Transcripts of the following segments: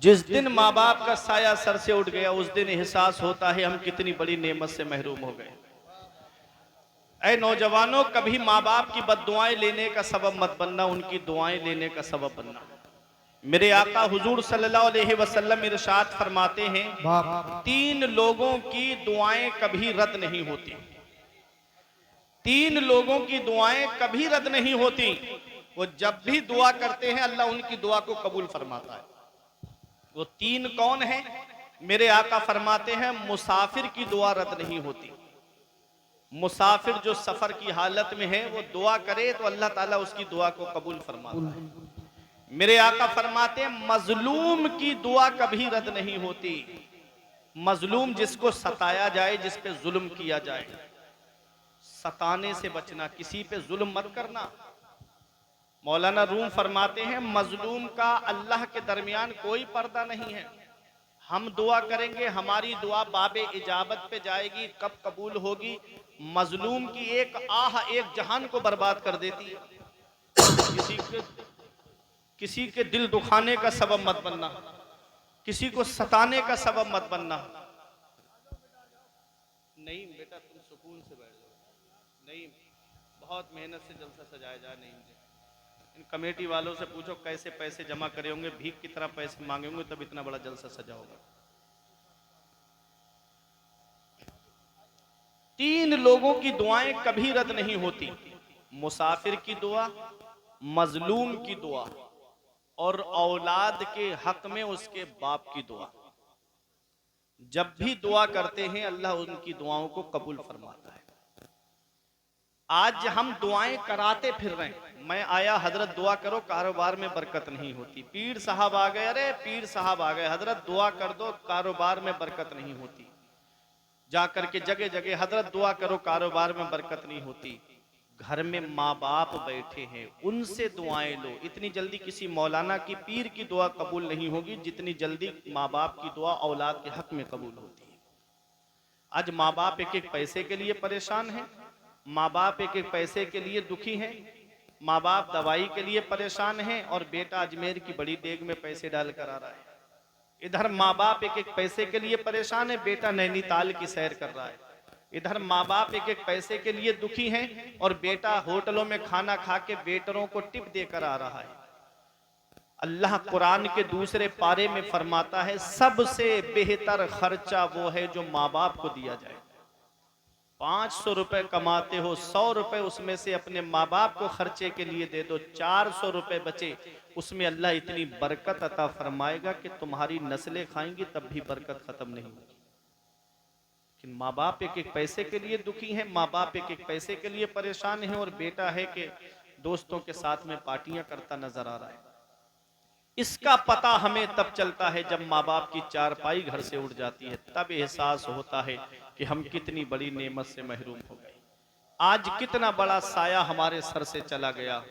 जिस दिन माँ बाप का साया सर से उठ गया उस दिन एहसास होता है हम कितनी बड़ी नेमत से महरूम हो गए। ऐ नौजवानों, कभी माँ बाप की बद्दुआएं लेने का सबब मत बनना, उनकी दुआएं लेने का सबब बनना। मेरे आका हुजूर सल्लल्लाहु अलैहि वसल्लम इरशाद फरमाते हैं, तीन लोगों की दुआएं कभी रद्द नहीं होती। तीन लोगों की दुआएं कभी रद्द नहीं होती। वो जब भी दुआ करते हैं अल्लाह उनकी दुआ को कबूल फरमाता है। वो तीन कौन है? मेरे आका फरमाते हैं, मुसाफिर की दुआ रद्द नहीं होती। मुसाफिर जो सफर की हालत में है वो दुआ करे तो अल्लाह ताला उसकी दुआ को कबूल फरमाता है। मेरे आका फरमाते हैं, मजलूम की दुआ कभी रद्द नहीं होती। मजलूम जिसको सताया जाए, जिस पे जुल्म किया जाए, सताने से बचना, किसी पे जुल्म मत करना। मौलाना रूम फरमाते हैं, मजलूम का अल्लाह के दरमियान कोई पर्दा नहीं है। हम दुआ करेंगे, हमारी दुआ बाबे इजाबत पे जाएगी, कब कबूल होगी? मजलूम की एक आह एक जहान को बर्बाद कर देती है। किसी के दिल दुखाने का सबब मत बनना, किसी को सताने का सबब मत बनना। नहीं बेटा, तुम सुकून से बैठ जाओ। नहीं, बहुत मेहनत से जलसा सजाया जाए। नहीं, इन कमेटी वालों से पूछो कैसे पैसे जमा करे होंगे, भीख की तरह पैसे मांगे होंगे, तब इतना बड़ा जलसा सजा होगा। तीन लोगों की दुआएं कभी रद्द नहीं होती। मुसाफिर की दुआ, मजलूम की दुआ और औलाद के हक में उसके बाप की दुआ। जब भी दुआ करते हैं अल्लाह उनकी दुआओं को कबूल फरमाता है। आज हम दुआएं कराते फिर रहे हैं। मैं आया, हजरत दुआ करो, कारोबार में बरकत नहीं होती। पीर साहब आ गए, अरे पीर साहब आ गए, हजरत दुआ कर दो, कारोबार में बरकत नहीं होती। जाकर के जगह जगह हजरत दुआ करो, कारोबार में बरकत नहीं होती। घर में माँ बाप बैठे हैं, उनसे दुआएं लो। इतनी जल्दी किसी मौलाना की, पीर की दुआ कबूल नहीं होगी जितनी जल्दी माँ बाप की दुआ औलाद के हक में कबूल होती है। आज माँ बाप एक एक पैसे के लिए परेशान हैं, माँ बाप एक एक पैसे के लिए दुखी हैं, माँ बाप दवाई के लिए परेशान हैं और बेटा अजमेर की बड़ी देग में पैसे डाल कर आ रहा है। इधर माँ बाप एक एक पैसे के लिए परेशान है, बेटा नैनीताल की सैर कर रहा है। इधर माँ बाप एक एक पैसे के लिए दुखी हैं और बेटा होटलों में खाना खा के वेटरों को टिप देकर आ रहा है। अल्लाह कुरान के दूसरे पारे में फरमाता है, सबसे बेहतर खर्चा वो है जो माँ बाप को दिया जाए। 500 रुपए कमाते हो, 100 रुपए उसमें से अपने माँ बाप को खर्चे के लिए दे दो, 400 रुपए बचे, उसमें अल्लाह इतनी बरकत अता फरमाएगा कि तुम्हारी नस्लें खाएंगी तब भी बरकत खत्म नहीं होगी। लेकिन माँ बाप एक एक पैसे के लिए दुखी हैं, माँ बाप एक एक पैसे के लिए परेशान हैं और बेटा है कि दोस्तों के साथ में पार्टियां करता नजर आ रहा है। इसका पता हमें तब चलता है जब माँ बाप की चारपाई घर से उड़ जाती है, तब एहसास होता है कि हम कितनी बड़ी नेमत से महरूम हो गए। आज कितना बड़ा साया हमारे सर से चला गया।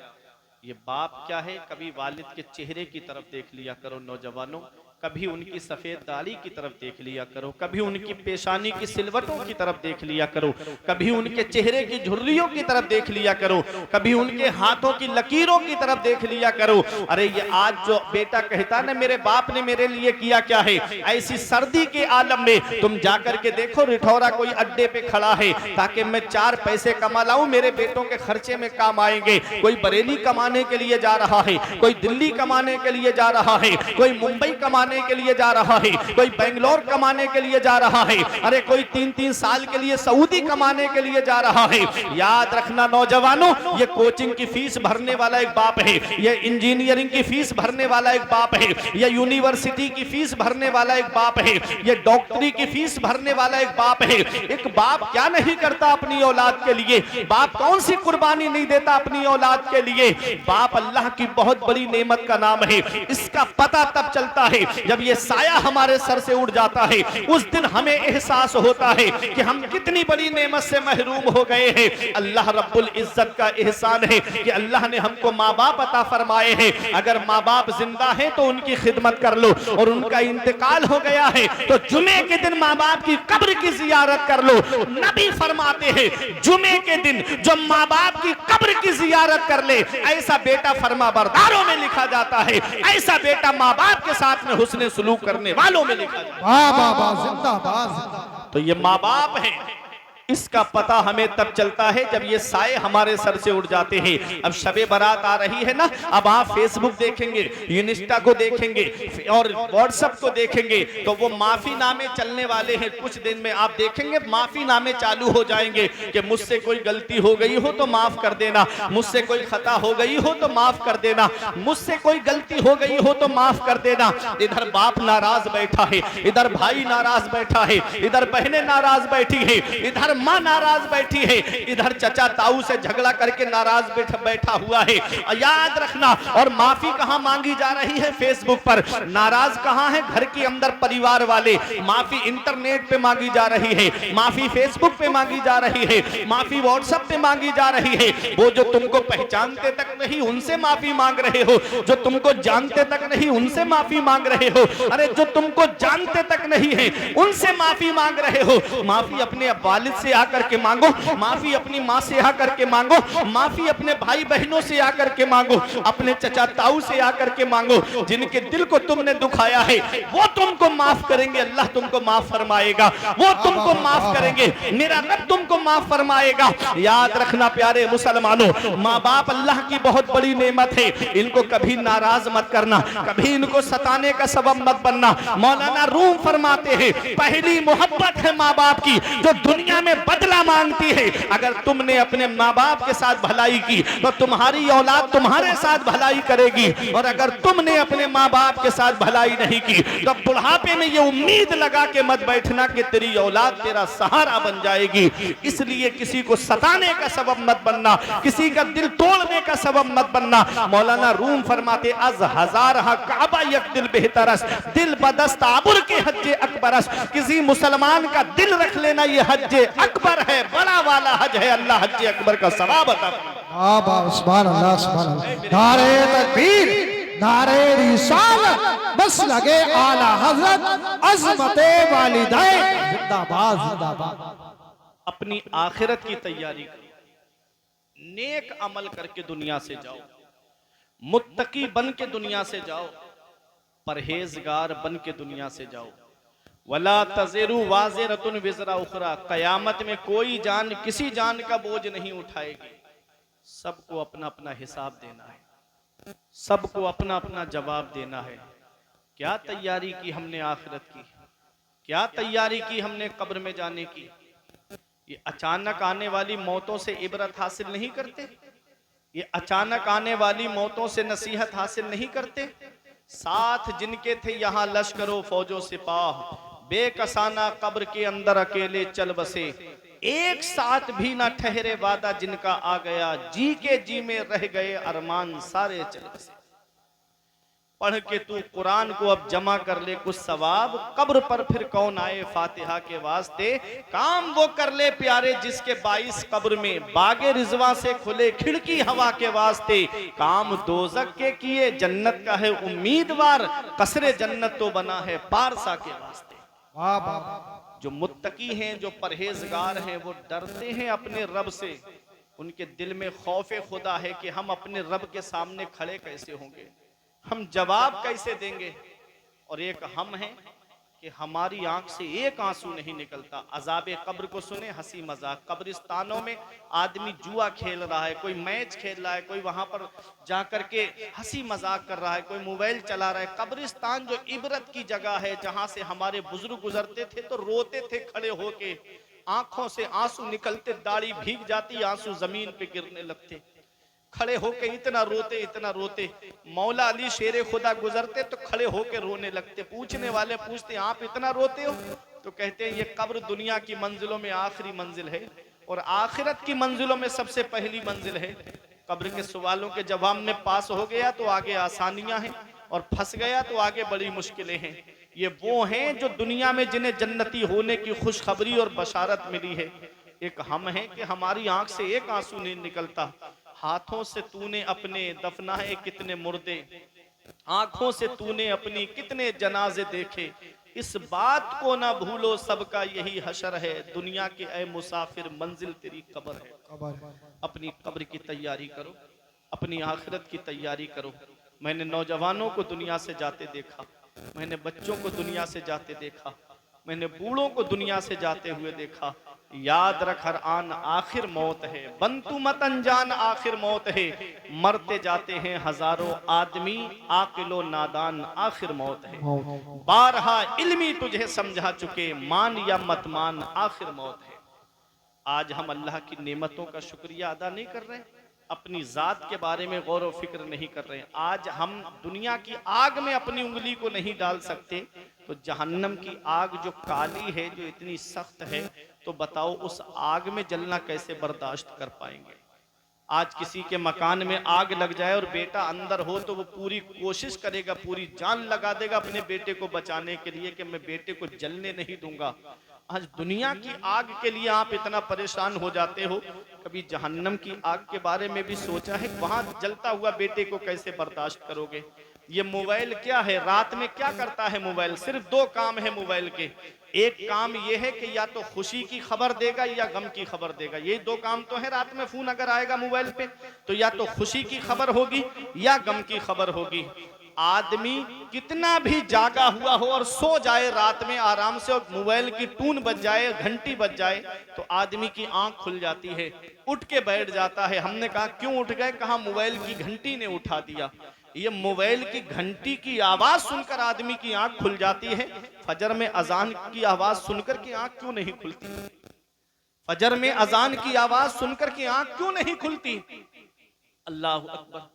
ये बाप क्या है? कभी वालिद के चेहरे की तरफ देख लिया करो नौजवानों, कभी उनकी सफेद दाढ़ी की तरफ देख लिया करो, कभी उनकी पेशानी की सिलवटों की तरफ देख लिया करो, कभी उनके चेहरे की झुर्रियों की तरफ देख लिया करो, कभी उनके हाथों की लकीरों की तरफ देख लिया करो। अरे ये आज जो बेटा कहता ना मेरे बाप ने मेरे लिए किया क्या है, ऐसी सर्दी के आलम में तुम जाकर के देखो रिठौरा कोई अड्डे पे खड़ा है ताकि मैं 4 पैसे कमा लाऊं, मेरे बेटों के खर्चे में काम आएंगे। कोई बरेली कमाने के लिए जा रहा है, कोई दिल्ली कमाने के लिए जा रहा है, कोई मुंबई कमाने के लिए जा रहा है, कोई बेंगलोर कमाने के लिए जा रहा है, अरे कोई 3-3 साल के लिए सऊदी कमाने के लिए जा रहा है। याद रखना नौजवानों, ये कोचिंग की फीस भरने वाला एक बाप है, ये इंजीनियरिंग की फीस भरने वाला एक बाप है, ये यूनिवर्सिटी की फीस भरने वाला एक बाप है, ये डॉक्टरी की फीस भरने वाला एक बाप है। एक बाप क्या नहीं करता अपनी औलाद के लिए? बाप कौन सी कुर्बानी नहीं देता अपनी औलाद के लिए? बाप अल्लाह की बहुत बड़ी नेमत का नाम है। इसका पता तब चलता है जब ये साया हमारे सर से उड़ जाता है। उस दिन हमें एहसास होता है कि हम कितनी बड़ी नेमत से महरूम हो गए हैं। अल्लाह रब्बुल इज्जत का एहसान है कि अल्लाह ने हमको माँ बाप अता फरमाए हैं। अगर माँ बाप जिंदा है तो उनकी खिदमत कर लो, और उनका इंतकाल हो गया है तो जुमे के दिन माँ बाप की कब्र की जियारत कर लो। नबी फरमाते हैं जुमे के दिन जो माँ बाप की कब्र की जियारत कर ले, ऐसा बेटा फरमा बरदारों में लिखा जाता है, ऐसा बेटा माँ बाप के साथ में हुस्न सुलूक करने वालों में लिखा जाए। वाह वाह वाह, जिंदाबाद। तो ये माँ बाप हैं, इसका पता हमें तब चलता है जब ये साए हमारे सर से उड़ जाते हैं। अब शबे बारात आ रही है ना, अब आप फेसबुक देखेंगे, इंस्टा को देखेंगे और व्हाट्सएप को देखेंगे तो वो माफी नामे चलने वाले हैं। कुछ दिन में आप देखेंगे माफी नामे चालू हो जाएंगे कि मुझसे कोई गलती हो गई हो तो माफ कर देना, मुझसे कोई खता हो गई हो तो माफ कर देना, मुझसे कोई गलती हो गई हो तो माफ कर देना। इधर बाप नाराज बैठा है, इधर भाई नाराज बैठा है, इधर बहनें नाराज बैठी है, इधर मां नाराज बैठी है, इधर चचा ताऊ से झगड़ा करके नाराज बैठा हुआ है। याद रखना, और माफी कहां मांगी जा रही है? फेसबुक पर। नाराज कहां है? घर के अंदर परिवार वाले। माफी इंटरनेट पे मांगी जा रही है, माफी फेसबुक पे मांगी जा रही है, माफी व्हाट्सएप पे मांगी जा रही है। वो जो तुमको पहचानते तक नहीं उनसे माफी मांग रहे हो, जो तुमको जानते तक नहीं उनसे माफी मांग रहे हो। अरे जो तुमको जानते तक नहीं है उनसे माफी मांग रहे हो। माफी अपने वालिद से आकर के मांगो, माफी अपनी माँ से आकर के मांगो, माफी अपने भाई बहनों से आकर के मांगो, अपने चचा ताऊ से आकर के मांगो। जिनके दिल को तुमने दुखाया है वो तुमको माफ करेंगे, अल्लाह तुमको माफ फरमाएगा, वो तुमको माफ करेंगे, मेरा रब तुमको माफ फरमाएगा। याद रखना प्यारे मुसलमानों, माँ बाप अल्लाह की बहुत बड़ी नेमत है, इनको कभी नाराज मत करना, कभी इनको सताने का सबब मत बनना। मौलाना रूम फरमाते हैं पहली मोहब्बत है माँ बाप की जो दुनिया में बदला मांगती है। अगर तुमने अपने माँ बाप के साथ भलाई की तो तुम्हारी औलाद तुम्हारे साथ भलाई करेगी, और अगर तुमने अपने माँ बाप के साथ भलाई नहीं की तो बुढ़ापे में ये उम्मीद लगा के मत बैठना कि तेरी औलाद तेरा सहारा बन जाएगी। इसलिए किसी को सताने का सबब मत बनना, किसी का दिल तोड़ने का सबब मत बनना। मौलाना रूम फरमाते अज हजार काबा यक दिल बेहतरस, दिल बदस्त आबुर के हज अकबरस। किसी मुसलमान का दिल रख लेना ये हज अकबर है, बड़ा वाला हज है, अल्लाह हज अकबर का सवाब अता फरमाए। सुभान अल्लाह, सुभान अल्लाह। नारे तकबीर, नारे रिसालत, बस लगे आला हजरत, अज़मते वालिदैन, जिंदाबाद जिंदाबाद। अपनी आखिरत की तैयारी करो, नेक अमल करके दुनिया से जाओ, मुत्तकी बन के दुनिया से जाओ, परहेजगार बन के दुनिया से जाओ। वला तज़िरु वाज़िरतुन विज़रा उखरा, कयामत में कोई जान किसी जान का बोझ नहीं उठाएगी। सबको अपना अपना हिसाब देना है, सबको अपना अपना जवाब देना है। क्या तैयारी की हमने आखिरत की, क्या तैयारी की हमने कब्र में जाने की। ये अचानक आने वाली मौतों से इबरत हासिल नहीं करते, ये अचानक आने वाली मौतों से नसीहत हासिल नहीं करते। साथ जिनके थे यहाँ लश्करों फौजों सिपाह, बेकसाना कब्र के अंदर अकेले चल बसे। एक साथ भी ना ठहरे वादा जिनका आ गया, जी के जी में रह गए अरमान सारे चल बसे। पढ़ के तू कुरान को अब जमा कर ले कुछ सवाब, कब्र पर फिर कौन आए फातिहा के वास्ते। काम वो कर ले प्यारे जिसके 22 कब्र में बागे रिजवा से खुले खिड़की हवा के वास्ते। काम दोजक के किए जन्नत का है उम्मीदवार, कसरे जन्नत तो बना है पारसा के वास्ते। जो मुत्तकी हैं, जो परहेजगार हैं, वो डरते हैं अपने रब से। उनके दिल में खौफे खुदा है कि हम अपने रब के सामने खड़े कैसे होंगे, हम जवाब कैसे देंगे। और एक हम हैं कि हमारी आंख से एक आंसू नहीं निकलता। अजाबे कब्र को सुने हंसी मजाक, कब्रिस्तानों में आदमी जुआ खेल रहा है, कोई मैच खेल रहा है, कोई वहां पर जाकर के हंसी मजाक कर रहा है, कोई मोबाइल चला रहा है। कब्रिस्तान जो इबरत की जगह है, जहां से हमारे बुजुर्ग गुजरते थे तो रोते थे खड़े होके, आंखों से आंसू निकलते, दाढ़ी भीग जाती, आंसू जमीन पे गिरने लगते, खड़े होके इतना रोते इतना रोते। मौला अली शेरे खुदा गुजरते तो खड़े होके रोने लगते। पूछने वाले पूछते आप इतना रोते हो? तो कहते हैं ये कब्र दुनिया की मंजिलों में आखिरी मंजिल है और आखिरत की मंजिलों में सबसे पहली मंजिल है। कब्र के सवालों के जवाब में पास हो गया तो आगे आसानियां हैं, और फंस गया तो आगे बड़ी मुश्किलें हैं। ये वो हैं जो दुनिया में जिन्हें जन्नती होने की खुशखबरी और बशारत मिली है। एक हम हैं कि हमारी आंख से एक आंसू नहीं निकलता। हाथों से तूने अपने दफनाए कितने मुर्दे, आंखों से तूने अपनी कितने जनाजे देखे। इस बात को ना भूलो सबका यही हशर है, दुनिया के ऐ मुसाफिर मंजिल तेरी कब्र है। अपनी कब्र की तैयारी करो, अपनी आखिरत की तैयारी करो। मैंने नौजवानों को दुनिया से जाते देखा, मैंने बच्चों को दुनिया से जाते देखा, मैंने बूढ़ों को दुनिया से जाते हुए देखा। याद रख हर आन आखिर मौत है, बंतु मत अनजान आखिर मौत है। मरते जाते हैं हजारों आदमी, आकिलो नादान आखिर मौत है। बारहा इल्मी तुझे समझा चुके, मान या मत मान आखिर मौत है। आज हम अल्लाह की नेमतों का शुक्रिया अदा नहीं कर रहे, अपनी जात के बारे में गौर व फिक्र नहीं कर रहे। आज हम दुनिया की आग में अपनी उंगली को नहीं डाल सकते, तो जहन्नम की आग जो काली है, जो इतनी सख्त है, तो बताओ उस आग में जलना कैसे बर्दाश्त कर पाएंगे। आज किसी के मकान में आग लग जाए और बेटा अंदर हो, तो वो पूरी कोशिश करेगा, पूरी जान लगा देगा अपने बेटे को बचाने के लिए कि मैं बेटे को जलने नहीं दूंगा। आज दुनिया की आग के लिए आप इतना परेशान हो जाते हो, कभी जहन्नम की आग के बारे में भी सोचा है? वहां जलता हुआ बेटे को कैसे बर्दाश्त करोगे? ये मोबाइल क्या है, रात में क्या करता है मोबाइल? सिर्फ दो काम है मोबाइल के। एक काम ये है कि या तो खुशी की खबर देगा या गम की खबर देगा, ये दो काम तो है। रात में फोन अगर आएगा मोबाइल पे तो या तो खुशी की खबर होगी या गम की खबर होगी। आदमी कितना भी जागा हुआ हो और सो जाए रात में आराम से, और मोबाइल की टून बज जाए, घंटी बज जाए, तो आदमी की आंख खुल जाती है, उठ के बैठ जाता है। हमने कहा क्यों उठ गए? कहा मोबाइल की घंटी ने उठा दिया। ये मोबाइल की घंटी की आवाज सुनकर आदमी की आंख खुल जाती है। फजर में अजान की आवाज सुनकर की आंख क्यों नहीं खुलती? फजर में अजान की आवाज सुनकर की आंख क्यों नहीं खुलती? अल्लाह अकबर।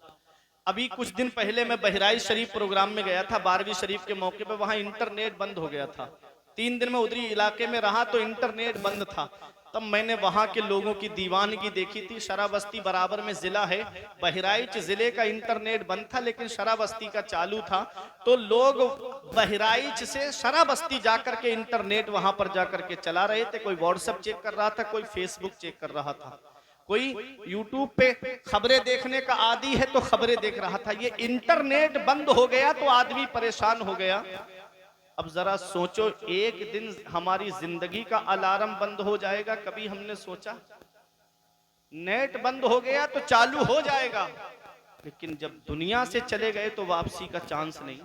अभी कुछ दिन पहले मैं बहराइच शरीफ प्रोग्राम में गया था, 12वीं शरीफ के मौके पर। वहां इंटरनेट बंद हो गया था। 3 दिन में उधरी इलाके में रहा तो इंटरनेट बंद था। तब मैंने वहां के लोगों की दीवानगी देखी थी। शराबस्ती बराबर में जिला है, बहराइच जिले का इंटरनेट बंद था, लेकिन शराबस्ती का चालू था। तो लोग बहराइच से शराबस्ती जाकर के इंटरनेट वहां पर जाकर के चला रहे थे। कोई व्हाट्सएप चेक कर रहा था, कोई फेसबुक चेक कर रहा था, कोई यूट्यूब पे खबरें देखने का आदी है तो खबरें देख रहा था। ये इंटरनेट बंद हो गया तो आदमी परेशान हो गया। अब जरा सोचो, एक दिन हमारी जिंदगी का अलार्म बंद हो जाएगा, कभी हमने सोचा? नेट बंद हो गया तो चालू हो जाएगा, लेकिन जब दुनिया से चले गए तो वापसी का चांस नहीं।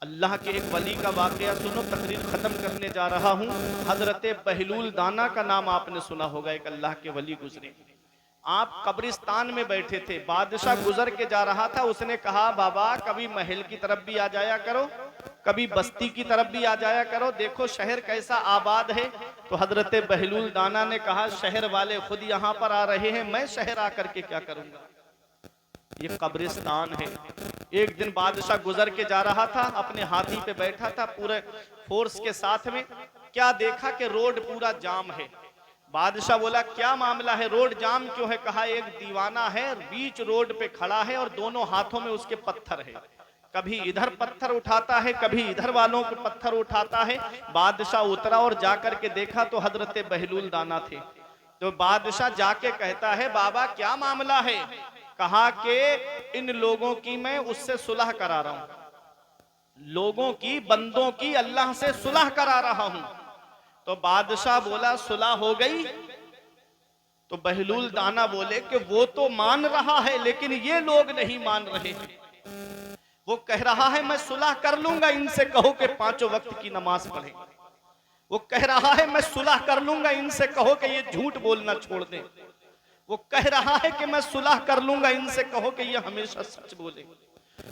अल्लाह के एक वली का वाकया सुनो, तकरीर खत्म करने जा रहा हूँ। हजरत बहलूल दाना का नाम आपने सुना होगा, एक अल्लाह के वली गुजरे। आप कब्रिस्तान में बैठे थे, बादशाह गुजर के जा रहा था। उसने कहा बाबा कभी महल की तरफ भी आ जाया करो, कभी बस्ती की तरफ भी आ जाया करो, देखो शहर कैसा आबाद है। तो हजरत बहलूल दाना ने कहा शहर वाले खुद यहाँ पर आ रहे हैं, मैं शहर आकर के क्या करूंगा? ये कब्रिस्तान है। एक दिन बादशाह गुजर के जा रहा था, अपने हाथी पे बैठा था पूरे फोर्स के साथ में। क्या देखा कि रोड पूरा जाम है। बादशाह बोला क्या मामला है, रोड जाम क्यों है? कहा एक दीवाना है, बीच रोड पे खड़ा है और दोनों हाथों में उसके पत्थर है। कभी इधर पत्थर उठाता है, कभी इधर वालों को पत्थर उठाता है। बादशाह उतरा और जाकर के देखा तो हजरत बहलूल दाना थे। तो बादशाह जाके कहता है बाबा क्या मामला है? कहा कि इन लोगों की मैं उससे सुलह करा रहा हूं, लोगों की, बंदों की अल्लाह से सुलह करा रहा हूं। तो बादशाह बोला सुलह हो गई? तो बहलूल दाना बोले कि वो तो मान रहा है लेकिन ये लोग नहीं मान रहे। वो कह रहा है मैं सुलह कर लूंगा, इनसे कहो कि 5 वक्त की नमाज पढ़े। वो कह रहा है मैं सुलह कर लूंगा, इनसे कहो कि ये झूठ बोलना छोड़ दें। वो कह रहा है कि मैं सुलह कर लूंगा, इनसे कहो कि ये हमेशा सच बोले।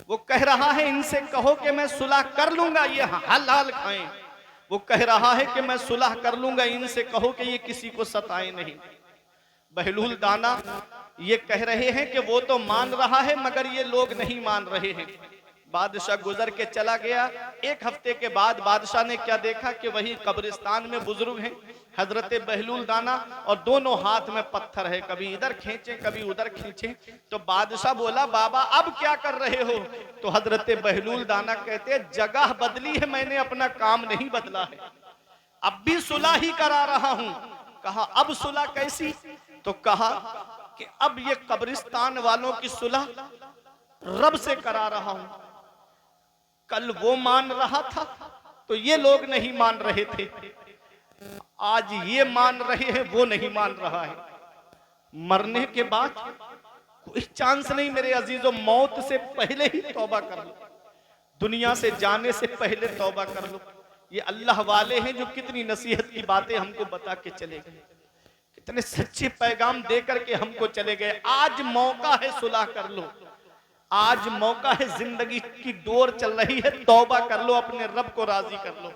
वो कह रहा है इनसे कहो कि मैं सुलह कर लूंगा, ये हलाल खाएं। वो कह रहा है कि मैं सुलह कर लूंगा, इनसे कहो कि ये किसी को सताए नहीं। बहलूल दाना ये कह रहे हैं कि वो तो मान रहा है मगर ये लोग नहीं मान रहे हैं। बादशाह गुजर के चला गया। 1 हफ्ते के बाद बादशाह ने क्या देखा कि वही कब्रिस्तान में बुजुर्ग हैं हजरत बहलूल दाना और दोनों हाथ में पत्थर है, कभी इधर खींचे कभी उधर खींचे। तो बादशाह बोला बाबा अब क्या कर रहे हो? तो हजरत बहलूल दाना कहते जगह बदली है, मैंने अपना काम नहीं बदला है, अब भी सुलह ही करा रहा हूं। कहा अब सुलह कैसी? तो कहा कि अब ये कब्रिस्तान वालों की सुलह रब से करा रहा हूं। कल वो मान रहा था तो ये लोग नहीं मान रहे थे, आज ये मान रहे हैं, वो नहीं मान रहा है। मरने के बाद कोई चांस नहीं मेरे अजीजों, मौत से पहले ही तौबा कर लो। दुनिया से जाने से पहले तौबा कर लो। ये अल्लाह वाले हैं जो कितनी नसीहत की बातें हमको बता के चले गए, कितने सच्चे पैगाम दे करके हमको चले गए। आज मौका है, सुलह कर लो, आज मौका है, जिंदगी की डोर चल रही है, तौबा कर लो, अपने रब को राजी कर लो।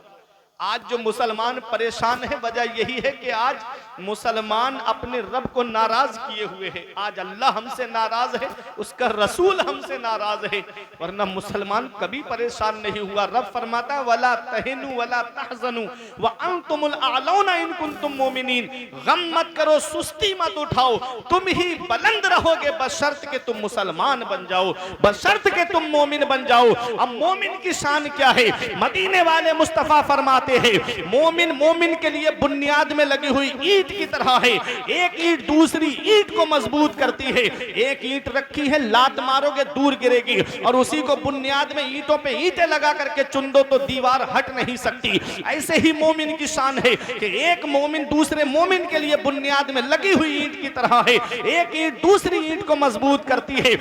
आज जो मुसलमान परेशान है, वजह यही है कि आज मुसलमान अपने रब को नाराज किए हुए हैं। आज अल्लाह हमसे नाराज है, उसका रसूल हमसे नाराज है, वरना मुसलमान कभी परेशान नहीं हुआ। रब फरमाता है वला तहिनु वला तहजनु व अंतुमुल आलौना इन कुंतुम मोमिनीन। गम मत करो, सुस्ती मत उठाओ, तुम ही बुलंद रहोगे बशर्त के तुम मुसलमान बन जाओ, बशर्त के तुम मोमिन बन जाओ। अब मोमिन की शान क्या है? मदीने वाले मुस्तफा फरमाते हैं मोमिन मोमिन के लिए बुनियाद में लगी हुई ईंट की तरह है। एक ईंट दूसरी ईंट को मजबूत करती है। एक ईंट रखी है, लात मारोगे दूर गिरेगी, और उसी को बुनियाद में ईंटों पे ईंटें लगा करके चुन दो तो दीवार हट नहीं सकती। ऐसे ही मोमिन की शान है कि एक मोमिन दूसरे मोमिन के लिए बुनियाद में लगी हुई ईंट की तरह है। एक ईंट दूसरी ईंट को मजबूत करती है।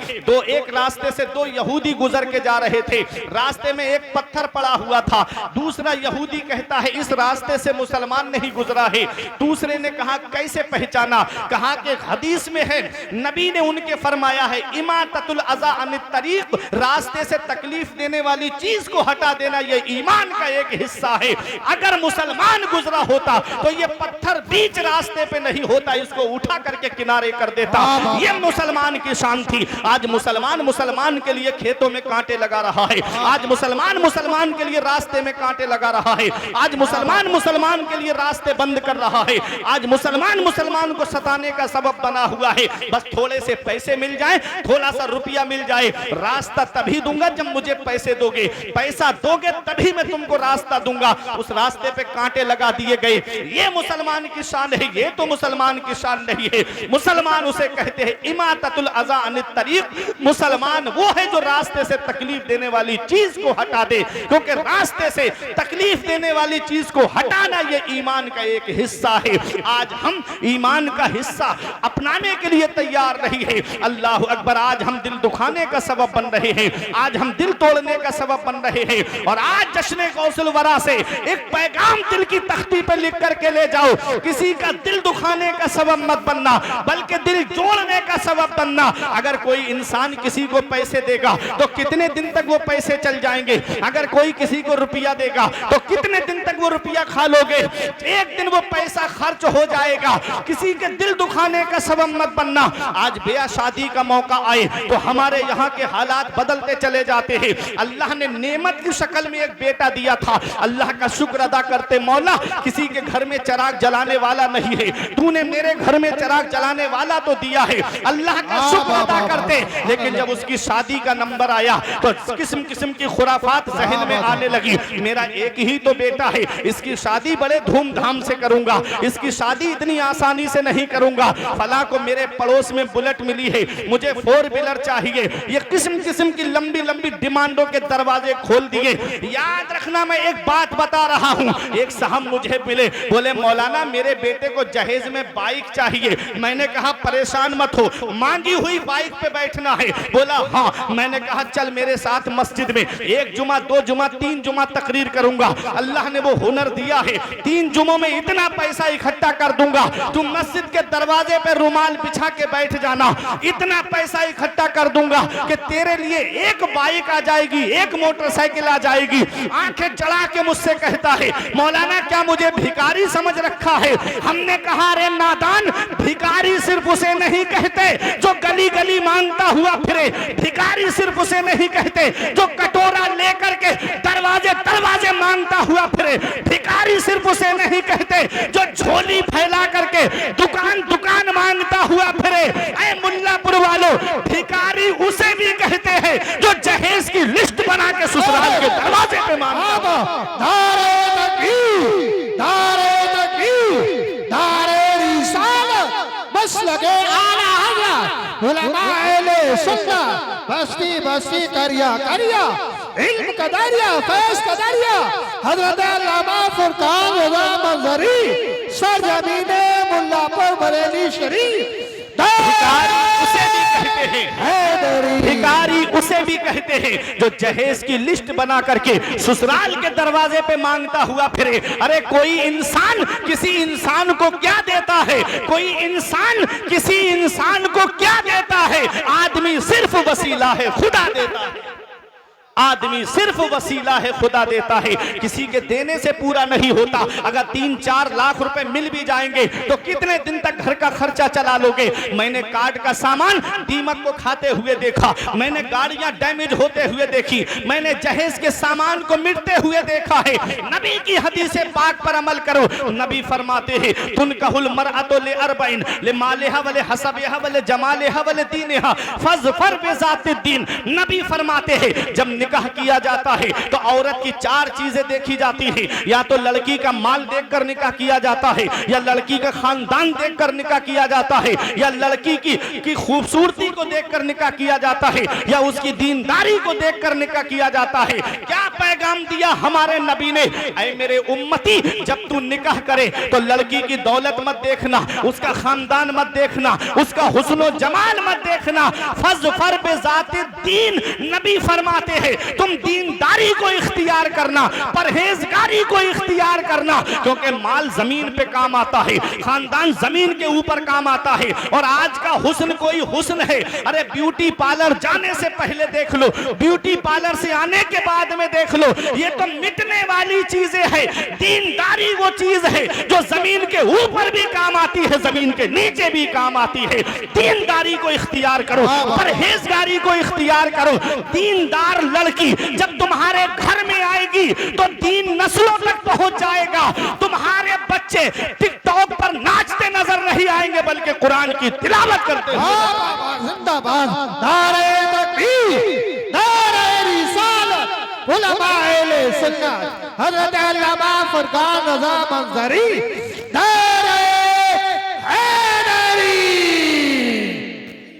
एक रास्ते से दो यहूदी गुजर के जा रहे थे, रास्ते में एक पत्थर पड़ा हुआ था। दूसरा यहूदी कहता है इस रास्ते से मुसलमान नहीं गुजरा है। दूसरे ने कहा कैसे पहचाना? कहा कि हदीस में है, नबी ने उनके फरमाया है इमाततुल अज़ा अनित तरीक, रास्ते से तकलीफ देने वाली चीज को हटा देना ये ईमान का एक हिस्सा है। अगर मुसलमान गुजरा होता तो ये पत्थर बीच रास्ते पे नहीं होता, इसको उठा करके किनारे कर देता। ये मुसलमान की शान थी। आज मुसलमान मुसलमान के लिए खेतों में कांटे लगा रहा है, आज मुसलमान मुसलमान के लिए रास्ते में कांटे लगा रहा है, आज मुसलमान मुसलमान के लिए रास्ते बंद कर रहा है, आज मुसलमान मुसलमान को सताने का सबब बना हुआ है। बस थोड़े से पैसे मिल जाए, थोड़ा सा रुपया मिल जाए, रास्ता तभी दूंगा जब मुझे पैसे दोगे, पैसा दोगे तभी मैं तुमको रास्ता दूंगा। उस रास्ते पे कांटे लगा दिए गए। ये मुसलमान की शान है, ये तो मुसलमान की शान नहीं है। मुसलमान उसे कहते हैं इमाततुल अज़ा अनित तरीक। मुसलमान वो है जो रास्ते से तकलीफ देने वाली चीज को हटा दे, क्योंकि रास्ते से तकलीफ देने वाली चीज को हटाना ये ईमान का एक हिस्सा है। आज हम ईमान का हिस्सा अपनाने के लिए तैयार नहीं है। अल्लाह अकबर, आज हम दिल दुखाने का सबब बन रहे हैं, आज हम दिल तोड़ने का सबब बन रहे हैं। और आज जश्न गौसुल वरा से एक पैगाम दिल की तख्ती पर लिख करके ले जाओ, किसी का दिल दुखाने का सबब मत बनना, बल्कि दिल जोड़ने का सबब बनना। अगर कोई इंसान किसी को पैसे देगा तो कितने दिन तक वो पैसे चल जाएंगे? अगर कोई किसी को रुपया देगा तो कितने दिन तक वो रुपया खा लोगे? एक दिन वो पैसा खर्च हो जाएगा। किसी के दिल दुखाने का सबब मत बनना। आज ब्याह शादी का मौका आए तो हमारे यहाँ के हालात बदलते चले जाते हैं। अल्लाह ने नेमत की शक्ल में एक बेटा दिया था, अल्लाह का शुक्र अदा करते, मौला किसी के घर में चिराग जलाने वाला नहीं है, तूने मेरे घर में चिराग जलाने वाला तो दिया है, अल्लाह का शुक्र अदा करते। लेकिन जब उसकी शादी का नंबर आया तो किस्म किस्म की खुराफात जहन में आने लगी। मेरा एक ही तो बेटा है, इसकी शादी बड़े धूमधाम से करूंगा, इसकी शादी इतनी आसानी से नहीं करूंगा। फला को मेरे पड़ोस में बुलेट मिली है, मुझे 4 व्हीलर चाहिए। ये किस्म किस्म की लंबी लंबी डिमांडों के दरवाजे खोल दिए। याद रखना, मैं एक बात बता रहा हूं। एक साहब मुझे मिले, बोले मौलाना मेरे बेटे को जहेज में बाइक चाहिए। मैंने कहा परेशान मत हो, मांगी हुई बाइक पे बैठना है। बोला हाँ। मैंने कहा चल मेरे साथ मस्जिद में 1 जुमा 2 जुमा 3 जुमा तकरीर करूंगा। अल्लाह ने वो हुनर दिया है, 3 जुमों में इतना पैसा इकट्ठा कर दूंगा, तुम मस्जिद के दरवाजे पे रुमाल बिछा के बैठ जाना। इतना पैसा इकट्ठा कर दूंगा कि तेरे लिए एक बाइक आ जाएगी, एक मोटरसाइकिल आ जाएगी। आंखें चढ़ा के मुझसे कहता है मौलाना क्या मुझे भिखारी समझ रखा है? हमने कहा रे नादान, भिखारी सिर्फ उसे नहीं कहते जो गली गली मांगता हुआ फिरे, भिखारी सिर्फ उसे नहीं कहते जो कटोरा लेकर के दरवाजे दरवाजे मांगता हुआ फिरे, भिखारी सिर्फ उसे नहीं कहते जो झोली फैला करके दुकान दुकान मांगता हुआ फिरे। ऐ मुल्लापुर वालों, भिखारी उसे भी कहते हैं जो जहेज की लिस्ट बना के ससुराल के दरवाजे पे मांगता है। नारे तकबीर, नारे तकबीर, नारे रिसालत, बस लगे आला हज़रत उलमाए सुन्नत, बस्ती बस्ती करिया करिया, इल्म का दरिया, फैज़ का दरिया, हज़रत अल्लामा फुरकान रज़ा मंज़री, सरज़मीने मुल्लापुर बरेली शरीफ, भिखारी उसे भी कहते हैं, भिखारी उसे भी कहते हैं जो जहेज की लिस्ट बना करके ससुराल के दरवाजे पे मांगता हुआ फिरे। अरे कोई इंसान किसी इंसान को क्या देता है, कोई इंसान किसी इंसान को क्या देता है? आदमी सिर्फ वसीला है, खुदा देता है। आदमी सिर्फ वसीला है, खुदा देता है। किसी के देने से पूरा नहीं होता। अगर 3-4 लाख रुपए मिल भी जाएंगे तो कितने दिन तक घर का खर्चा चला लोगे? मैंने कार्ड का सामान दीमक को खाते हुए देखा, मैंने गाड़ियां डैमेज होते हुए देखी, मैंने जहेज के सामान को मिटते हुए देखा है। नबी की हदीस पाक पर अमल करो। नबी फरमाते हैं तुनकहुल मरअतु लिअरबइन लिमालिहा व लिहसबिहा व लिजमालिहा व लिदीनिहा फज़फर बिज़ातिद दीन। नबी फरमाते हैं जब निकाह किया जाता है तो औरत की 4 चीजें देखी जाती है। या तो लड़की का माल देखकर निकाह किया जाता है, या लड़की का खानदान देखकर निकाह किया जाता है, या लड़की की खूबसूरती को देखकर निकाह किया जाता है, या उसकी दीनदारी को देखकर निकाह किया जाता है। क्या पैगाम दिया हमारे नबी ने? ऐ मेरे उम्मती, जब तू निकाह करे तो लड़की की दौलत मत देखना, उसका खानदान मत देखना, उसका हुस्न और जमाल मत देखना। फज़फर बिज़ातिद दीन, नबी फरमाते हैं तुम दीनदारी को इख्तियार करना, परहेजगारी को इख्तियार करना, क्योंकि माल जमीन पे काम आता है, खानदान जमीन के ऊपर काम आता है। और आज का हुस्न कोई हुस्न है, अरे ब्यूटी पार्लर जाने से पहले देख लो, ब्यूटी पार्लर से आने के बाद में देख लो, ये तो मिटने वाली चीजें हैं। दीनदारी वो चीज है जो जमीन के ऊपर भी काम आती है, जमीन के नीचे भी काम आती है। दीनदारी को इख्तियार करो, परहेजगारी को इख्तियार करो। दीनदार लड़की जब तुम्हारे घर में आएगी तो 3 नस्लों तक पहुंच जाएगा। तुम्हारे बच्चे टिकटॉक पर नाचते नजर नहीं आएंगे, बल्कि कुरान की तिलावत करते हुए। जिंदाबाद नारे तकबीर, नारे रिसालत, उलमाए सुन्नत, हज़रत अल्लामा फरकान रज़ा मंज़री, नारे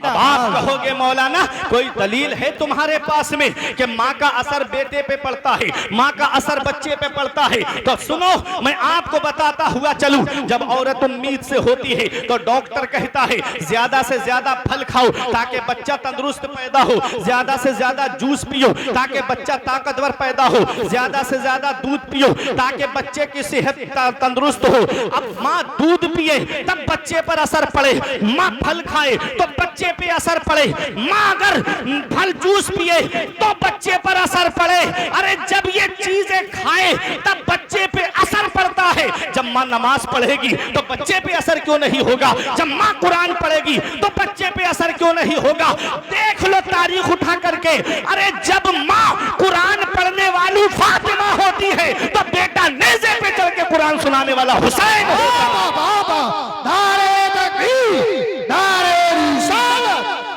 अब आप कहोगे मौलाना कोई दलील है तुम्हारे पास में कि माँ का असर बेटे पे पड़ता है, माँ का असर बच्चे पे पड़ता है? तो सुनो, मैं आपको बताता हुआ चलूं। जब औरत उम्मीद से होती है तो डॉक्टर कहता है ज्यादा से ज्यादा फल खाओ ताकि बच्चा तंदुरुस्त पैदा हो, ज्यादा से ज्यादा जूस पियो ताकि बच्चा ताकतवर पैदा हो, ज्यादा से ज्यादा दूध पियो ताकि बच्चे की सेहत तंदुरुस्त हो। अब माँ दूध पिए तब बच्चे पर असर पड़े, माँ फल खाए तो बच्चे पे असर पड़े, माँ अगर फल जूस पिए तो बच्चे पर असर पड़े। अरे जब ये चीजें खाए तब बच्चे पे असर पड़ता है। जब माँ नमाज पढ़ेगी तो बच्चे पे असर क्यों नहीं होगा? जब माँ कुरान पढ़ेगी तो बच्चे पे असर क्यों नहीं होगा? देख लो तारीख उठा करके। अरे जब माँ कुरान पढ़ने वाली फातिमा होती है तो बेटा नेज़े पे चढ़ के कुरान सुनाने वाला हुसैन होता है। नारे तकबीर, नारे रिसालत,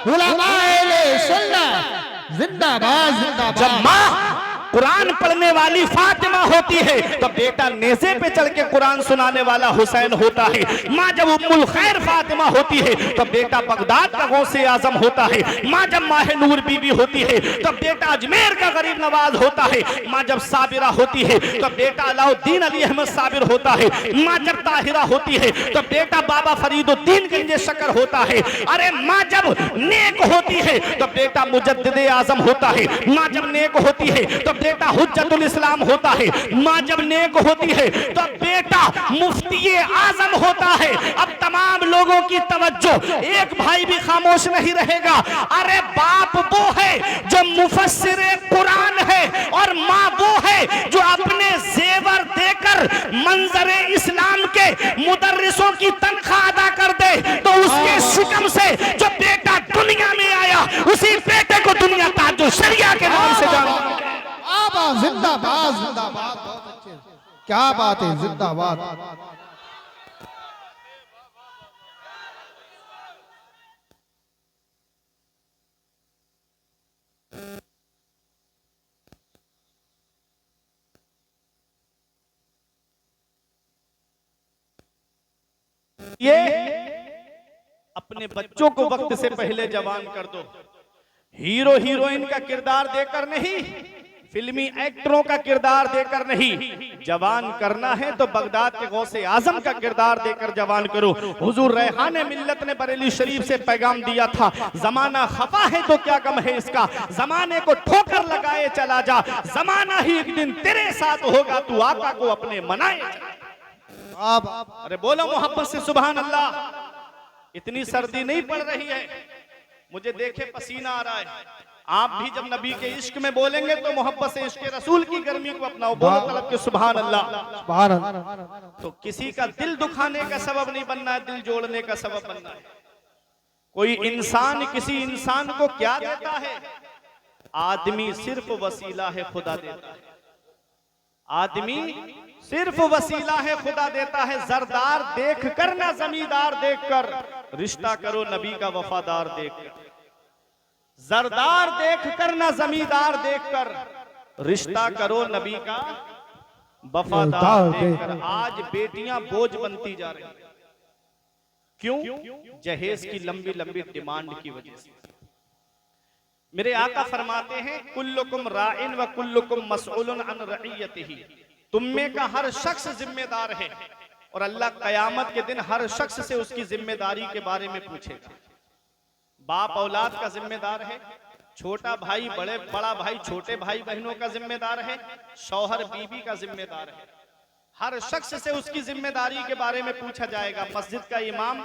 उलमाए सुन्नत, जिंदाबाद जिंदाबाद। जब माँ कुरान पढ़ने वाली फातिमा होती है तो बेटा नेज़े पे चढ़ के कुरान सुनाने वाला हुसैन होता है। माँ जब उम्मुल खैर फातिमा होती है तो बेटा बगदाद का गौसे आजम होता है। माँ जब माह-ए-नूर बीबी होती है तो बेटा अजमेर का गरीब नवाज होता है। माँ जब साबिरा होती है तो बेटा अलाउद्दीन अली अहमद साबिर होता है। माँ जब ताहिरा होती है तो बेटा बाबा फरीदुद्दीन गंजे शकर होता है। अरे माँ जब नेक होती है तो बेटा मुजद्दिद आजम होता है। माँ जब नेक होती है तो बेटा हुज्जतुल इस्लाम होता है। माँ जब नेक होती है तो बेटा मुफ्ती आजम होता है। अब तमाम लोगों की तवज्जो, एक भाई भी खामोश नहीं रहेगा। अरे बाप वो है जो मुफस्सिर कुरान है और माँ वो है जो अपने जेवर देकर मंजरे इस्लाम के मुदर्रिसों की तनख्वाह अदा कर दे, तो उसके शिकम से जो बेटा दुनिया में आया उसी बेटे को दुनिया ताजो शरिया के नाम से जाना। जिंदाबाद जिंदाबाद, बहुत अच्छे, क्या बात है, जिंदाबाद। ये अपने बच्चों को वक्त से पहले जवान कर दो। हीरो हीरोइन का किरदार देकर नहीं, फिल्मी एक्टरों का किरदार देकर नहीं, जवान करना है तो बगदाद के गौसे आजम का किरदार देकर जवान करो। हुजूर रेहान मिल्लत ने बरेली शरीफ से पैगाम दिया था, जमाना खफा है तो क्या गम है इसका, जमाने को ठोकर लगाए चला जा, जमाना ही एक दिन तेरे साथ होगा, तू आका को अपने मनाए। अरे बोलो मोहब्बत से सुभान अल्लाह। इतनी सर्दी नहीं पड़ रही है, मुझे देखे पसीना आ रहा है। आप भी जब नबी के इश्क में बोलेंगे तो मोहब्बत से इश्क रसूल की गर्मी को अपनाओ। बोलो तलब के सुभान अल्लाह। तो किसी का दिल दुखाने का सबब नहीं बनना है, दिल जोड़ने का सबब बनना है। कोई इंसान किसी इंसान को क्या देता है? आदमी सिर्फ वसीला है, खुदा देता है। आदमी सिर्फ वसीला है, खुदा देता है। जरदार देख कर ना जमींदार देखकर, रिश्ता करो नबी का वफादार देखकर। जरदार देखकर ना जमींदार देखकर, रिश्ता करो नबी का वफादार देखकर। आज बेटियां बोझ बनती जा रही हैं, क्यों? जहेज की लंबी लंबी डिमांड की वजह से। मेरे आका फरमाते हैं, कुल्लुकुम राइन व कुल्लुकुम मसऊलुन अन रइयतिही। तुम में का हर शख्स जिम्मेदार है और अल्लाह कयामत के दिन हर शख्स से उसकी जिम्मेदारी के बारे में पूछेगा। बाप औलाद का जिम्मेदार है, छोटा भाई बड़ा भाई छोटे भाई बहनों का जिम्मेदार है, शौहर बीवी का जिम्मेदार है। हर शख्स से उसकी जिम्मेदारी के बारे में पूछा जाएगा। मस्जिद का इमाम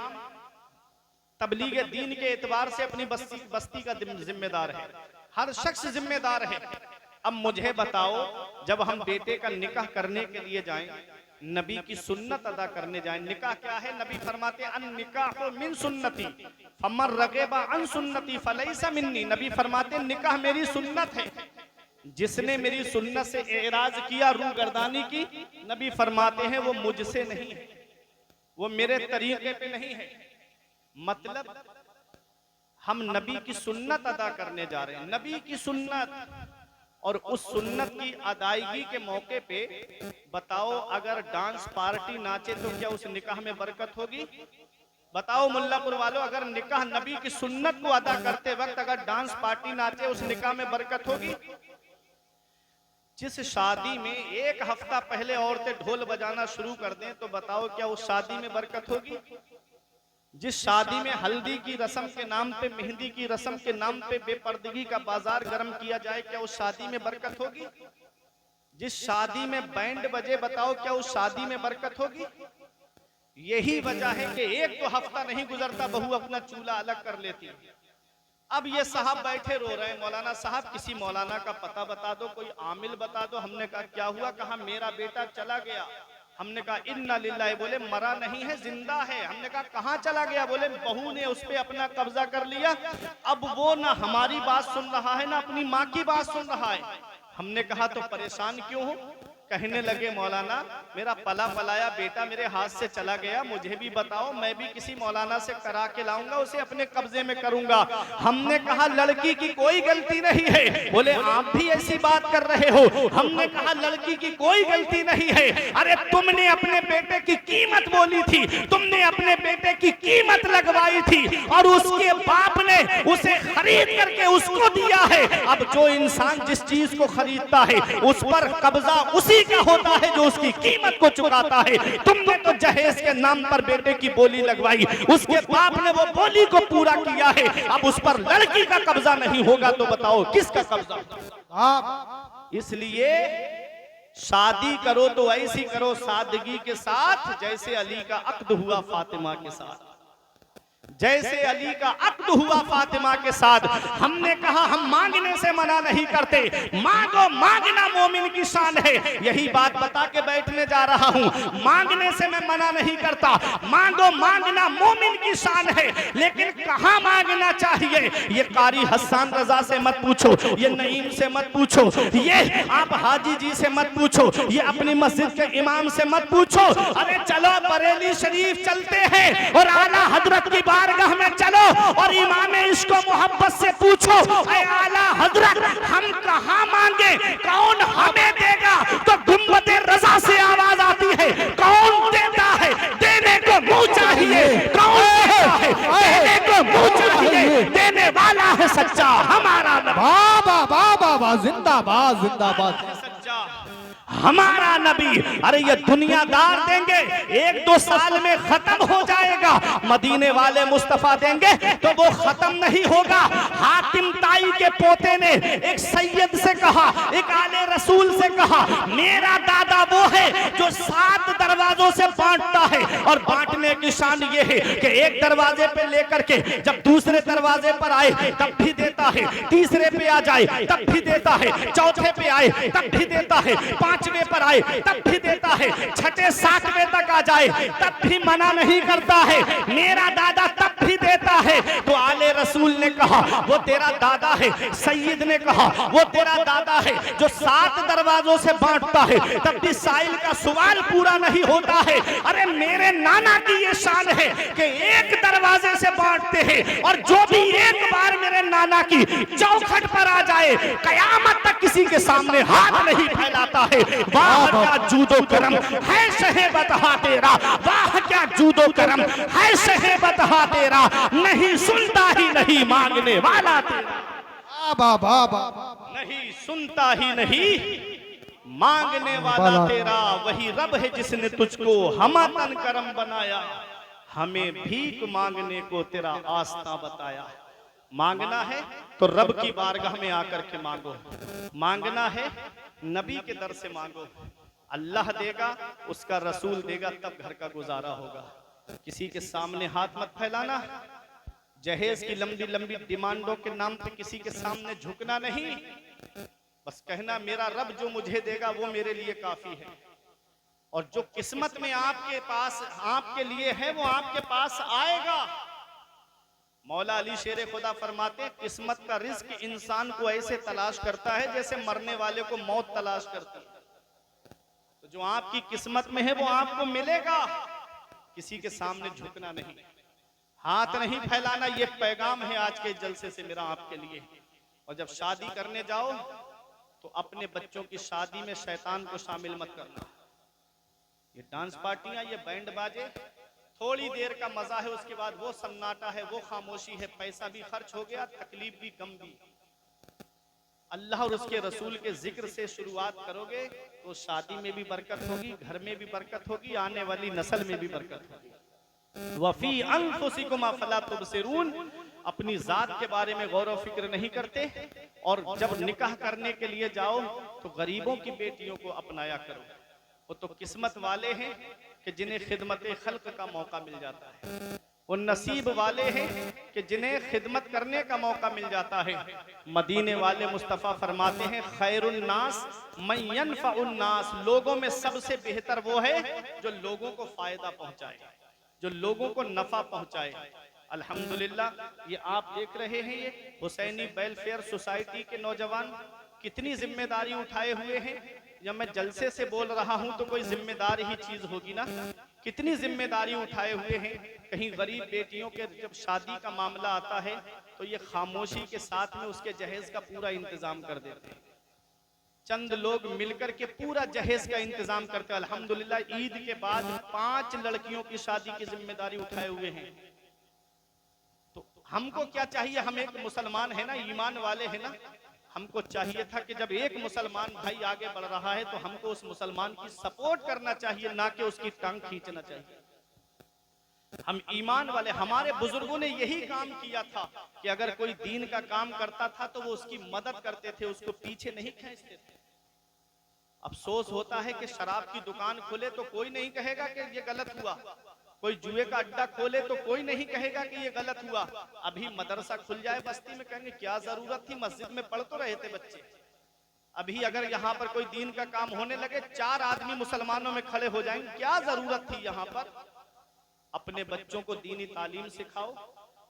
तबलीग दीन के एतबार से अपनी बस्ती का जिम्मेदार है। हर शख्स जिम्मेदार है। अब मुझे बताओ, जब हम बेटे का निकाह करने के लिए जाएं, नबी की सुन्नत अदा करने जाएं, निकाह क्या है? नबी फरमाते अन निकाह मिन सुन्नती फमन रगेबा अन सुन्नती फलैसा मिन्नी। नबी फरमाते निकाह मेरी सुन्नत है, जिसने मेरी सुन्नत से एराज किया, रूगर्दानी की, नबी फरमाते हैं वो मुझसे नहीं है, वो मेरे तरीके पे नहीं है। मतलब हम नबी की सुन्नत अदा करने जा रहे हैं, नबी की सुन्नत। और उस सुन्नत की अदायगी के मौके पे बताओ, अगर डांस पार्टी नाचे तो क्या उस निकाह में बरकत होगी? बताओ मुल्लापुर वालों, अगर निकाह नबी की सुन्नत को अदा करते वक्त अगर डांस पार्टी नाचे, उस निकाह में बरकत होगी? जिस शादी में एक हफ्ता पहले औरतें ढोल बजाना शुरू कर दें तो बताओ क्या उस शादी में बरकत होगी? जिस शादी में हल्दी की रस्म के नाम पे, मेहंदी की रस्म के नाम पे बेपर्दगी का बाजार गर्म किया जाए, क्या उस शादी में बरकत होगी? जिस शादी में बैंड बजे, बताओ क्या उस शादी में बरकत होगी? यही वजह है कि एक तो हफ्ता नहीं गुजरता बहू अपना चूल्हा अलग कर लेती है। अब ये साहब बैठे रो रहे हैं, मौलाना साहब किसी मौलाना का पता बता दो, कोई आमिल बता दो। हमने कहा क्या हुआ? कहा मेरा बेटा चला गया। हमने कहा इन्ना लिल्लाह, बोले मरा नहीं है, जिंदा है। हमने कहा कहाँ चला गया? बोले बहू ने उस पे अपना कब्जा कर लिया, अब वो ना हमारी बात सुन रहा है ना अपनी माँ की बात सुन रहा है। हमने कहा तो परेशान क्यों हो? कहने लगे मौलाना मेरा पला पलाया बेटा मेरे हाथ से चला गया, मुझे भी बताओ, मैं भी किसी मौलाना से करा के लाऊंगा, उसे अपने कब्जे में करूंगा। हमने कहा लड़की की कोई गलती नहीं है। बोले आप भी ऐसी बात कर रहे हो? हमने कहा लड़की की कोई गलती नहीं है। अरे तुमने अपने बेटे की कीमत बोली थी, तुमने अपने बेटे की कीमत लगवाई थी और उसके बाप ने उसे खरीद करके उसको दिया है। अब जो इंसान जिस चीज को खरीदता है उस पर कब्जा उसी का होता है जो उसकी कीमत को चुकाता है। तुमने तो जहेज के नाम पर बेटे की बोली लगवाई, उसके बाप ने वो बोली को पूरा किया है, अब उस पर लड़की का कब्जा नहीं होगा तो बताओ किसका कब्जा? इसलिए शादी करो तो ऐसी करो सादगी के साथ, जैसे अली का अक्द हुआ फातिमा के साथ, जैसे अली का अक्द हुआ फातिमा के साथ। हमने कहा हम मांगने से मना नहीं करते, मांगो, मांगना मोमिन की शान है। यही बात बता के बैठने जा रहा हूं, मांगने से मैं मना नहीं करता, मांगो, मांगना मोमिन की शान है। लेकिन कहां मांगना चाहिए? ये कारी हसन रजा से मत पूछो, ये नईम से मत पूछो, ये आप हाजी जी से मत पूछो, ये अपनी मस्जिद के इमाम से मत पूछो। अरे चलो बरेली शरीफ चलते हैं और आला हजरत की बारगाह में चलो और इमाम इश्क मोहब्बत से पूछो, ऐ आला हजरत हम कहां मांगे, कौन हमें देगा? तो गुंबदे रजा से आवाज आती है, कौन देता है? देने को मुंह चाहिए। कौन देता है? देने को मुंह चाहिए। देने वाला है सच्चा हमारा नबी। बाबा बाबा जिंदाबाद जिंदाबाद जिंदाबाद। सच्चा हमारा नबी, अरे ये दुनियादार देंगे 1-2 साल में खत्म हो जाएगा, मदीने वाले मुस्तफा देंगे तो वो खत्म नहीं होगा। हातिम ताई के पोते ने एक सैयद से कहा, एक आले रसूल से कहा, मेरा दादा वो है जो 7 दरवाजों से बांटता है, और बांटने की शान ये है कि एक दरवाजे पे लेकर के जब दूसरे दरवाजे पर आए तब भी देता है, तीसरे पे आ जाए तब भी देता है, चौथे पे आए तब भी देता है, 5वें पर आए तब भी देता है, 6ठे 7वें तक आ जाए तब भी मना नहीं करता है, मेरा दादा तब भी देता है। तो आले रसूल ने कहा वो तेरा दादा है, सैयद ने कहा वो तेरा दादा है जो 7 दरवाजों से बांटता है, तब भी साइल का सवाल पूरा नहीं होता है। अरे मेरे नाना की ये शान है कि एक दरवाजे से बांटते हैं, और जो भी एक बार मेरे नाना की चौखट पर आ जाए कयामत तक किसी के सामने हाथ नहीं फैलाता है। वाह क्या जूदो करम है शहे बतहा तेरा, वाह क्या जूदो करम है शहे बतहा तेरा, नहीं सुनता ही नहीं मांगने वाला तेरा, बाबा नहीं सुनता ही नहीं मांगने वाला तेरा, वही रब है जिसने तुझको हमतन करम बनाया, हमें भीख मांगने को तेरा आस्था बताया। मांगना है तो रब की बारगाह में आकर के मांगो, मांगना है नबी के दर से मांगो, अल्लाह देगा, उसका रसूल देगा, तब घर का गुजारा होगा। किसी के सामने हाथ मत फैलाना, जहेज की लंबी लंबी डिमांडों के नाम पे किसी के सामने झुकना नहीं, बस कहना मेरा रब जो मुझे देगा वो मेरे लिए काफी है, और जो किस्मत में आपके पास आपके लिए है वो आपके पास आएगा। मौला अली शेर खुदा फरमाते हैं, किस्मत का रिस्क इंसान को ऐसे तलाश करता है जैसे मरने वाले को मौत तलाश करती है। तो जो आपकी किस्मत में है वो आपको मिलेगा, किसी के सामने झुकना नहीं, हाथ नहीं फैलाना। ये पैगाम है आज के जलसे से मेरा आपके लिए। और जब शादी करने जाओ तो अपने बच्चों की शादी में शैतान को शामिल मत करना। ये डांस पार्टियां, ये बैंड बाजे थोड़ी देर का मजा है, उसके बाद वो सन्नाटा है, वो खामोशी है, पैसा भी खर्च हो गया, तकलीफ भी गम भी। अल्लाह और उसके रसूल के जिक्र से शुरुआत करोगे तो शादी में भी बरकत होगी, घर में भी बरकत होगी, आने वाली नस्ल में भी बरकत होगी। वफी अनफुसिकुम अफला तुबसिरून, अपनी जात के बारे में गौर व फिक्र नहीं करते, और जब निकाह करने के लिए जाओ तो गरीबों की बेटियों को अपनाया करो। वो तो किस्मत वाले हैं कि जिन्हें खिदमत खल्क का मौका मिल जाता है, वो नसीब वाले हैं कि जिन्हें खिदमत करने का मौका मिल जाता है। मदीने वाले मुस्तफ़ा फरमाते हैं, खैरुन नास मन यनफउन नास, लोगों में सबसे बेहतर वो है जो लोगों को फायदा पहुंचाए, जो लोगों को नफा पहुंचाए। अल्हम्दुलिल्लाह, ये आप देख रहे हैं, ये हुसैनी वेलफेयर सोसाइटी के नौजवान कितनी जिम्मेदारी उठाए हुए हैं। जब मैं जलसे से बोल रहा हूं तो कोई जिम्मेदारी ही चीज होगी ना, कितनी जिम्मेदारी उठाए हुए हैं। कहीं गरीब बेटियों के जब शादी का मामला आता है तो ये खामोशी के साथ में उसके जहेज का पूरा इंतजाम कर देते हैं। चंद लोग मिलकर के पूरा जहेज का इंतजाम करते हैं। अल्हम्दुलिल्लाह, ईद के बाद 5 लड़कियों की शादी की जिम्मेदारी उठाए हुए हैं। तो हमको क्या चाहिए, हम एक मुसलमान है ना, ईमान वाले है ना, हमको चाहिए था कि जब एक मुसलमान भाई आगे बढ़ रहा है तो हमको उस मुसलमान की सपोर्ट करना चाहिए, ना कि उसकी टांग खींचना चाहिए। हम ईमान वाले, हमारे बुजुर्गों ने यही काम किया था कि अगर कोई दीन का काम करता था तो वो उसकी मदद करते थे, उसको पीछे नहीं खींचते थे। अफसोस होता है कि शराब की दुकान खोले तो कोई नहीं कहेगा कि ये गलत हुआ, कोई जुए का अड्डा खोले तो कोई नहीं कहेगा कि ये गलत हुआ। अभी मदरसा खुल जाए बस्ती में, कहेंगे क्या जरूरत थी, मस्जिद में पढ़ तो रहे थे बच्चे। अभी अगर यहाँ पर कोई दीन का काम होने लगे, 4 आदमी मुसलमानों में खड़े हो जाएंगे, क्या जरूरत थी यहाँ पर। अपने बच्चों को दीनी तालीम सिखाओ,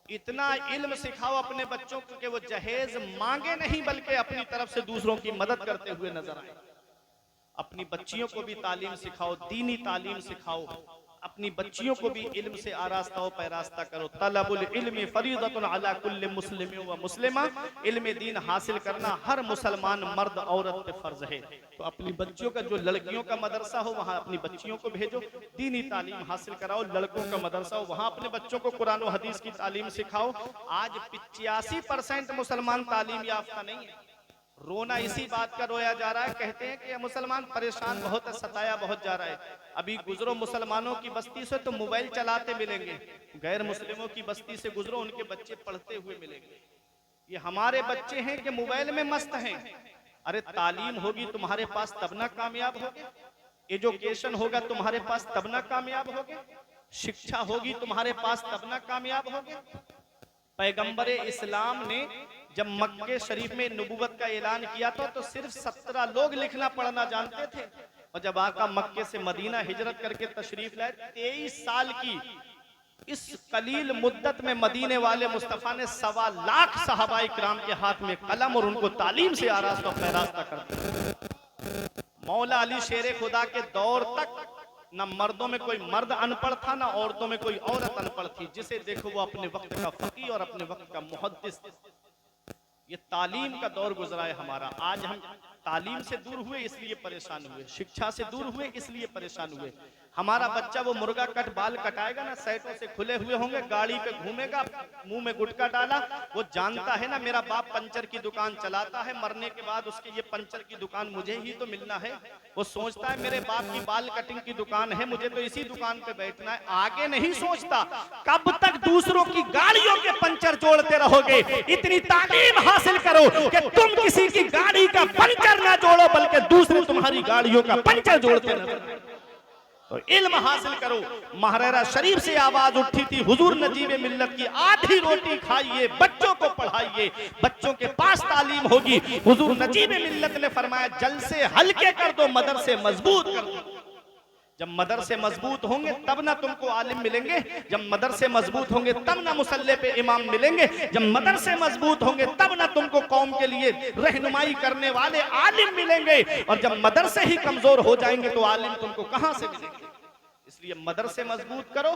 इतना इल्म सिखाओ अपने बच्चों को कि वो जहेज मांगे नहीं बल्कि अपनी तरफ से दूसरों की मदद करते हुए नजर आए। अपनी बच्चियों को भी तालीम सिखाओ, दीनी तालीम सिखाओ, अपनी बच्चियों को भी इल्म से आरास्ता व पैरास्ता करो। तलबुल इल्मी फरीदतुन अला कुल्li मुस्लिम व मुस्लिमा, इल्म दीन हासिल करना हर मुसलमान मर्द औरत पे फर्ज है। तो अपनी बच्चियों का, जो लड़कियों का मदरसा हो वहाँ अपनी बच्चियों को भेजो, दीनी तालीम हासिल कराओ। लड़कों का मदरसा हो वहाँ अपने बच्चों को कुरान व हदीस की तालीम सिखाओ। आज 85% मुसलमान तालीम याफ्ता नहीं है। रोना इसी बात का रोया जा रहा है। कहते हैं कि मुसलमान परेशान बहुत है, सताया बहुत जा रहा है। अभी गुजरो मुसलमानों की बस्ती से तो मोबाइल चलाते मिलेंगे, गैर मुस्लिमों की बस्ती से गुजरो उनके बच्चे पढ़ते हुए मिलेंगे। ये हमारे बच्चे हैं कि मोबाइल में मस्त हैं। अरे तालीम होगी तुम्हारे पास तब ना कामयाब होगे, एजुकेशन होगा तुम्हारे पास तब ना कामयाब होगे, शिक्षा होगी तुम्हारे पास तब ना कामयाब होगे। पैगंबर इस्लाम ने जब मक्के शरीफ में नबूवत का ऐलान किया था तो सिर्फ 17 लोग लिखना पढ़ना जानते थे, और जब आका मक्के से मदीना हिजरत करके तशरीफ लाए 23 साल की इस कलील मुद्दत में मदीने वाले मुस्तफा ने 1.25 लाख सहाबाए किराम के हाथ में कलम और उनको तालीम से आरास्ता पैरास्ता कर दिया। मौला अली शेरे खुदा के दौर तक न मर्दों में कोई मर्द अनपढ़ था, न औरतों में कोई औरत अनपढ़ थी। जिसे देखो वो अपने वक्त का फकीह और अपने वक्त का मुहद्दिस। ये तालीम का दौर गुजरा है हमारा। आज हम तालीम से दूर हुए इसलिए परेशान हुए, शिक्षा से दूर हुए इसलिए परेशान हुए। हमारा बच्चा वो मुर्गा कट बाल कटाएगा ना, साइडों से खुले हुए होंगे, गाड़ी पे घूमेगा, मुंह में गुटखा डाला, वो जानता है ना मेरा बाप पंचर की दुकान चलाता है, मरने के बाद उसके ये पंचर की दुकान मुझे ही तो मिलना है। वो सोचता है मेरे बाप की बाल कटिंग की दुकान है, मुझे तो इसी दुकान पे बैठना है। आगे नहीं सोचता कब तक दूसरों की गाड़ियों के पंचर जोड़ते रहोगे। इतनी तालीम हासिल करो कि तुम किसी की गाड़ी का पंचर ना जोड़ो, बल्कि दूसरे तुम्हारी गाड़ियों का पंचर जोड़ते रहो। तो इल्म हासिल करो। महरेरा शरीफ से आवाज उठी थी, हुजूर नजीब मिल्लत की आधी रोटी खाइए, बच्चों को पढ़ाइए, बच्चों के पास तालीम होगी। हुजूर नजीब मिल्लत ने फरमाया जल से हल्के कर दो, मदरसे मजबूत कर दो। जब मदरसे मजबूत होंगे तब ना तुमको आलिम मिलेंगे, जब मदरसे मजबूत होंगे तब ना मुसल्ले पे इमाम मिलेंगे, जब मदरसे मजबूत होंगे तब ना तुमको कौम के लिए रहनुमाई करने वाले आलिम मिलेंगे, और जब मदरसे ही कमजोर हो जाएंगे तो आलिम तुमको कहां से मिलेंगे। इसलिए मदरसे मजबूत करो,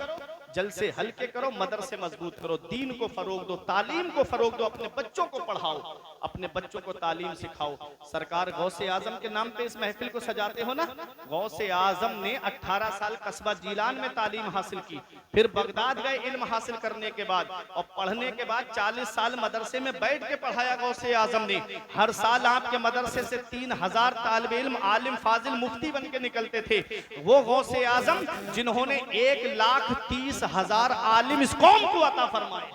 जल से हल्के करो, मदरसे मजबूत करो, दीन को फरोग दो, तालीम को फरोग दो, अपने बच्चों को पढ़ाओ, अपने बच्चों को तालीम सिखाओ। सरकार गौसे आजम के नाम पे इस महफिल को सजाते हो ना, गौसे आजम ने 18 साल कस्बा जीलान में तालीम हासिल की, फिर बगदाद गए इल्म हासिल करने के बाद, और पढ़ने के बाद 40 साल मदरसे में बैठ के पढ़ाया गौसे आजम ने। हर साल आपके मदरसे से 3000 तालिब इल्म, आलिम, फाजिल, मुफ्ती बन के निकलते थे। वो गौसे आजम जिन्होंने 1,30,000 आलिम इस कौम को अता फरमाए,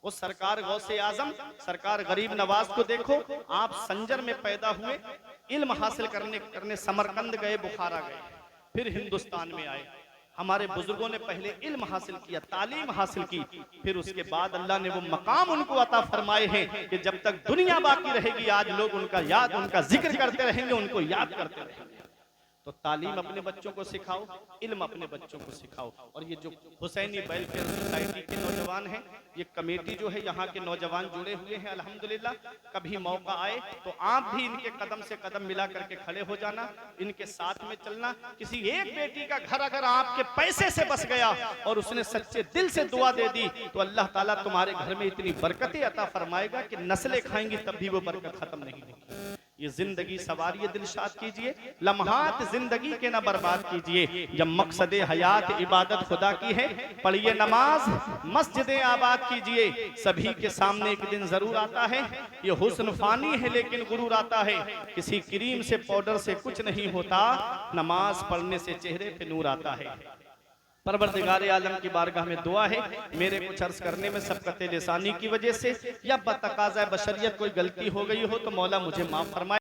वो सरकार गौसे आजम, सरकार गरीब नवाज को देखो। आप संजर में पैदा हुए, इल्म हासिल करने समरकंद गए, बुखारा गए, फिर हिंदुस्तान में आए। हमारे बुजुर्गों ने पहले इल्म हासिल किया, तालीम हासिल की, फिर उसके बाद अल्लाह ने वो मकाम उनको अता फरमाए हैं कि जब तक दुनिया बाकी रहेगी आज लोग उनका जिक्र करते रहेंगे, उनको याद करते रहेंगे। तो तालीम अपने बच्चों को सिखाओ, इल्म अपने बच्चों को सिखाओ। और ये जो हुसैनी वेलफेयर सोसाइटी के नौजवान हैं, ये कमेटी जो है यहाँ के नौजवान जुड़े हुए हैं अल्हम्दुलिल्लाह। कभी मौका आए तो आप भी इनके कदम से कदम मिला करके खड़े हो जाना, इनके साथ में चलना। किसी एक बेटी का घर अगर आपके पैसे से बस गया और उसने सच्चे दिल से दुआ दे दी तो अल्लाह ताला तुम्हारे घर में इतनी बरकतें अता फरमाएगा कि नस्लें खाएंगी तब भी वो बरकत खत्म नहीं होगी। ये जिंदगी सवारिए दिलशाद कीजिए, लम्हात जिंदगी के ना बर्बाद कीजिए। जब मकसद हयात इबादत खुदा की है, पढ़िए नमाज, मस्जिदें आबाद कीजिए। सभी के सामने एक दिन जरूर आता है, ये हुस्न फानी है लेकिन गुरूर आता है। किसी क्रीम से पाउडर से कुछ नहीं होता, नमाज पढ़ने से चेहरे पे नूर आता है। परवरदिगार आलम की बारगाह में दुआ है, मेरे कुछ अर्ज करने में सबकत लिसानी की वजह से या बतकाज़ा बशरियत कोई गलती हो गई हो तो मौला मुझे माफ फरमाए।